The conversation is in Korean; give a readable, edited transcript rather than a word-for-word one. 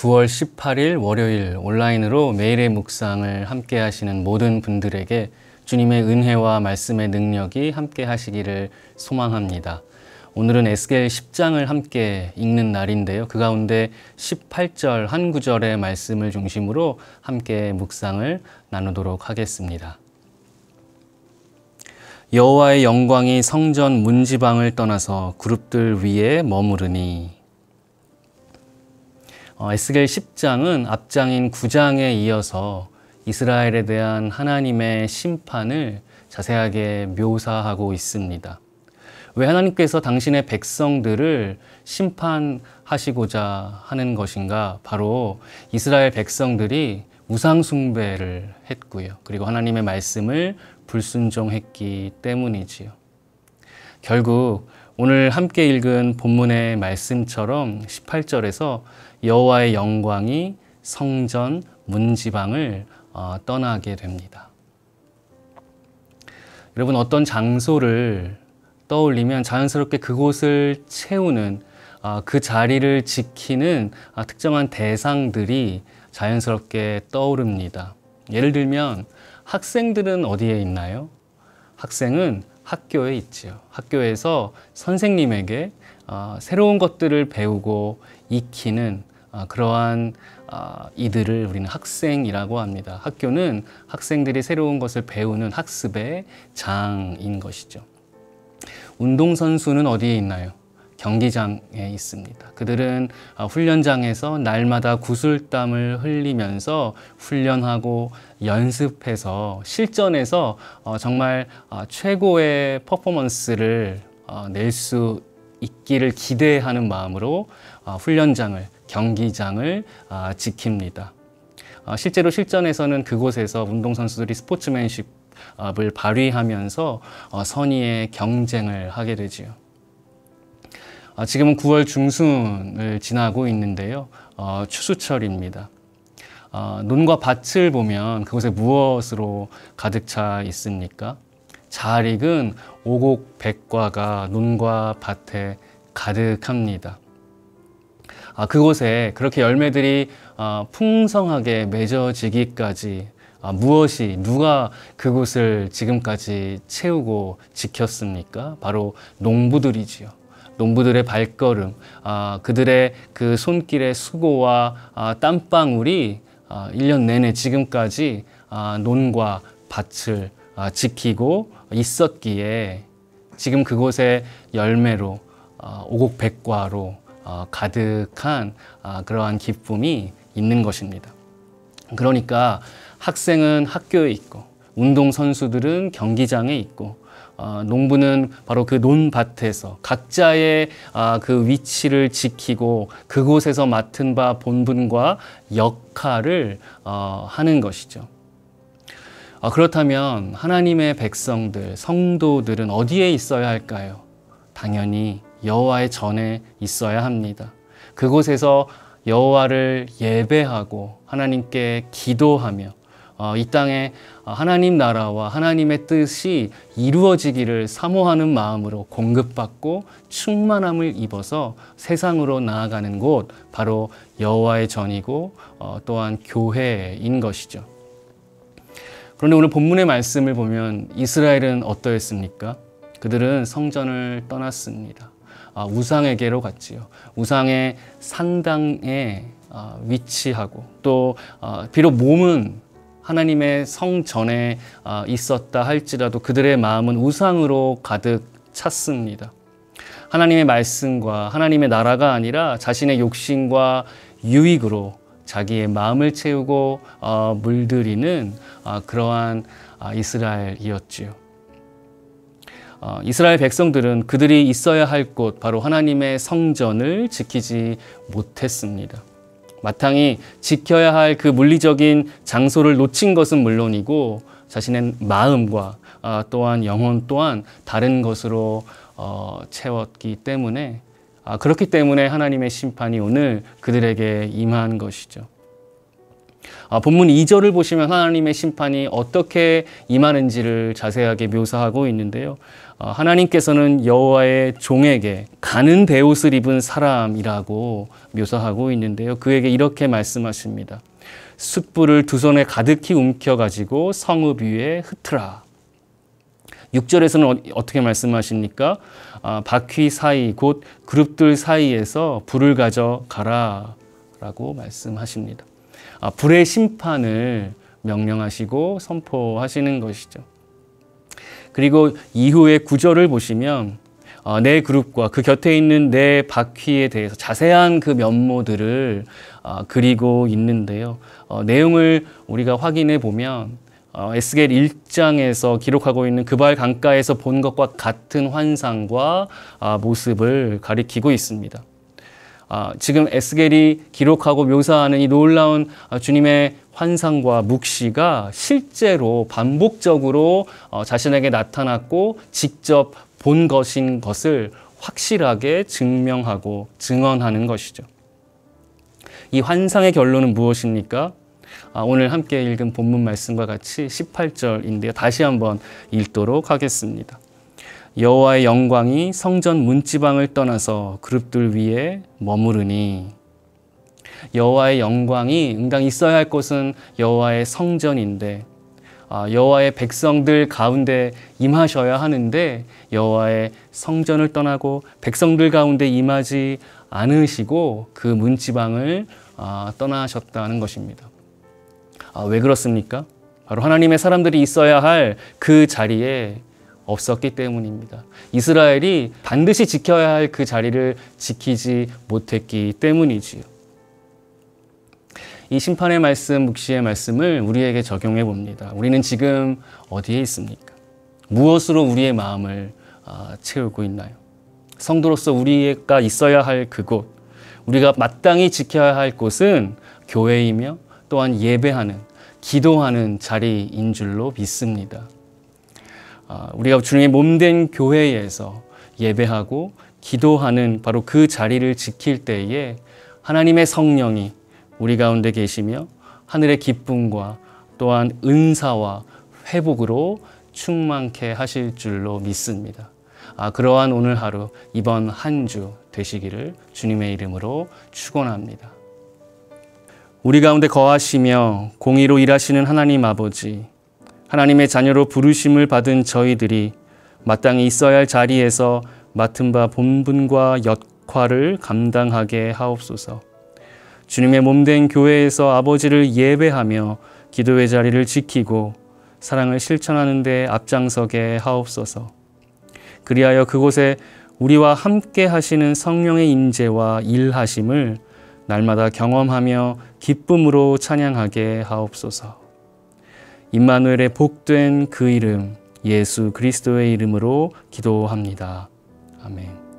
9월 18일 월요일 온라인으로 매일의 묵상을 함께 하시는 모든 분들에게 주님의 은혜와 말씀의 능력이 함께 하시기를 소망합니다. 오늘은 에스겔 10장을 함께 읽는 날인데요. 그 가운데 18절 한 구절의 말씀을 중심으로 함께 묵상을 나누도록 하겠습니다. 여호와의 영광이 성전 문지방을 떠나서 그룹들 위에 머무르니. 에스겔 10장은 앞장인 9장에 이어서 이스라엘에 대한 하나님의 심판을 자세하게 묘사하고 있습니다. 왜 하나님께서 당신의 백성들을 심판하시고자 하는 것인가? 바로 이스라엘 백성들이 우상 숭배를 했고요. 그리고 하나님의 말씀을 불순종했기 때문이지요. 결국 오늘 함께 읽은 본문의 말씀처럼 18절에서 여호와의 영광이 성전 문지방을 떠나게 됩니다. 여러분, 어떤 장소를 떠올리면 자연스럽게 그곳을 채우는 그 자리를 지키는 특정한 대상들이 자연스럽게 떠오릅니다. 예를 들면 학생들은 어디에 있나요? 학생은 학교에 있지요. 학교에서 선생님에게 새로운 것들을 배우고 익히는 그러한 이들을 우리는 학생이라고 합니다. 학교는 학생들이 새로운 것을 배우는 학습의 장인 것이죠. 운동선수는 어디에 있나요? 경기장에 있습니다. 그들은 훈련장에서 날마다 구슬땀을 흘리면서 훈련하고 연습해서 실전에서 정말 최고의 퍼포먼스를 낼 수 있기를 기대하는 마음으로 훈련장을, 경기장을 지킵니다. 실제로 실전에서는 그곳에서 운동선수들이 스포츠맨십을 발휘하면서 선의의 경쟁을 하게 되지요. 지금은 9월 중순을 지나고 있는데요. 추수철입니다. 논과 밭을 보면 그곳에 무엇으로 가득 차 있습니까? 잘 익은 오곡백과가 논과 밭에 가득합니다. 그곳에 그렇게 열매들이 풍성하게 맺어지기까지 누가 그곳을 지금까지 채우고 지켰습니까? 바로 농부들이지요. 농부들의 발걸음, 그들의 그 손길의 수고와 땀방울이 1년 내내 지금까지 논과 밭을 지키고 있었기에 지금 그곳에 열매로 오곡백과로 가득한 그러한 기쁨이 있는 것입니다. 그러니까 학생은 학교에 있고 운동선수들은 경기장에 있고 농부는 바로 그 논밭에서 각자의 그 위치를 지키고 그곳에서 맡은 바 본분과 역할을 하는 것이죠. 그렇다면 하나님의 백성들, 성도들은 어디에 있어야 할까요? 당연히 여호와의 전에 있어야 합니다. 그곳에서 여호와를 예배하고 하나님께 기도하며 이 땅에 하나님 나라와 하나님의 뜻이 이루어지기를 사모하는 마음으로 공급받고 충만함을 입어서 세상으로 나아가는 곳, 바로 여호와의 전이고 또한 교회인 것이죠. 그런데 오늘 본문의 말씀을 보면 이스라엘은 어떠했습니까? 그들은 성전을 떠났습니다. 우상에게로 갔지요. 우상의 산당에 위치하고 또 비록 몸은 하나님의 성전에 있었다 할지라도 그들의 마음은 우상으로 가득 찼습니다. 하나님의 말씀과 하나님의 나라가 아니라 자신의 욕심과 유익으로 자기의 마음을 채우고 물들이는 그러한 이스라엘이었지요. 이스라엘 백성들은 그들이 있어야 할 곳, 바로 하나님의 성전을 지키지 못했습니다. 마땅히 지켜야 할 그 물리적인 장소를 놓친 것은 물론이고 자신의 마음과 또한 영혼 또한 다른 것으로 채웠기 때문에 그렇기 때문에 하나님의 심판이 오늘 그들에게 임한 것이죠. 본문 2절을 보시면 하나님의 심판이 어떻게 임하는지를 자세하게 묘사하고 있는데요. 하나님께서는 여호와의 종에게 가는 베옷을 입은 사람이라고 묘사하고 있는데요. 그에게 이렇게 말씀하십니다. 숯불을 두 손에 가득히 움켜가지고 성읍 위에 흩으라. 6절에서는 어떻게 말씀하십니까? 바퀴 사이 곧 그룹들 사이에서 불을 가져가라 라고 말씀하십니다. 불의 심판을 명령하시고 선포하시는 것이죠. 그리고 이후에 9절을 보시면 네 그룹과 그 곁에 있는 네 바퀴에 대해서 자세한 그 면모들을 그리고 있는데요. 내용을 우리가 확인해 보면 에스겔 1장에서 기록하고 있는 그발 강가에서 본 것과 같은 환상과 모습을 가리키고 있습니다. 지금 에스겔이 기록하고 묘사하는 이 놀라운 주님의 환상과 묵시가 실제로 반복적으로 자신에게 나타났고 직접 본 것인 것을 확실하게 증명하고 증언하는 것이죠. 이 환상의 결론은 무엇입니까? 오늘 함께 읽은 본문 말씀과 같이 18절인데요. 다시 한번 읽도록 하겠습니다. 여호와의 영광이 성전 문지방을 떠나서 그룹들 위에 머무르니. 여호와의 영광이 응당 있어야 할 곳은 여호와의 성전인데 여호와의 백성들 가운데 임하셔야 하는데 여호와의 성전을 떠나고 백성들 가운데 임하지 않으시고 그 문지방을 떠나셨다는 것입니다. 왜 그렇습니까? 바로 하나님의 사람들이 있어야 할 그 자리에 없었기 때문입니다. 이스라엘이 반드시 지켜야 할 그 자리를 지키지 못했기 때문이지요. 이 심판의 말씀, 묵시의 말씀을 우리에게 적용해 봅니다. 우리는 지금 어디에 있습니까? 무엇으로 우리의 마음을 채우고 있나요? 성도로서 우리가 있어야 할 그곳, 우리가 마땅히 지켜야 할 곳은 교회이며 또한 예배하는, 기도하는 자리인 줄로 믿습니다. 우리가 주님의 몸된 교회에서 예배하고 기도하는 바로 그 자리를 지킬 때에 하나님의 성령이 우리 가운데 계시며 하늘의 기쁨과 또한 은사와 회복으로 충만케 하실 줄로 믿습니다. 그러한 오늘 하루, 이번 한 주 되시기를 주님의 이름으로 축원합니다. 우리 가운데 거하시며 공의로 일하시는 하나님 아버지, 하나님의 자녀로 부르심을 받은 저희들이 마땅히 있어야 할 자리에서 맡은 바 본분과 역할을 감당하게 하옵소서. 주님의 몸된 교회에서 아버지를 예배하며 기도의 자리를 지키고 사랑을 실천하는 데 앞장서게 하옵소서. 그리하여 그곳에 우리와 함께 하시는 성령의 임재와 일하심을 날마다 경험하며 기쁨으로 찬양하게 하옵소서. 임마누엘의 복된 그 이름 예수 그리스도의 이름으로 기도합니다. 아멘.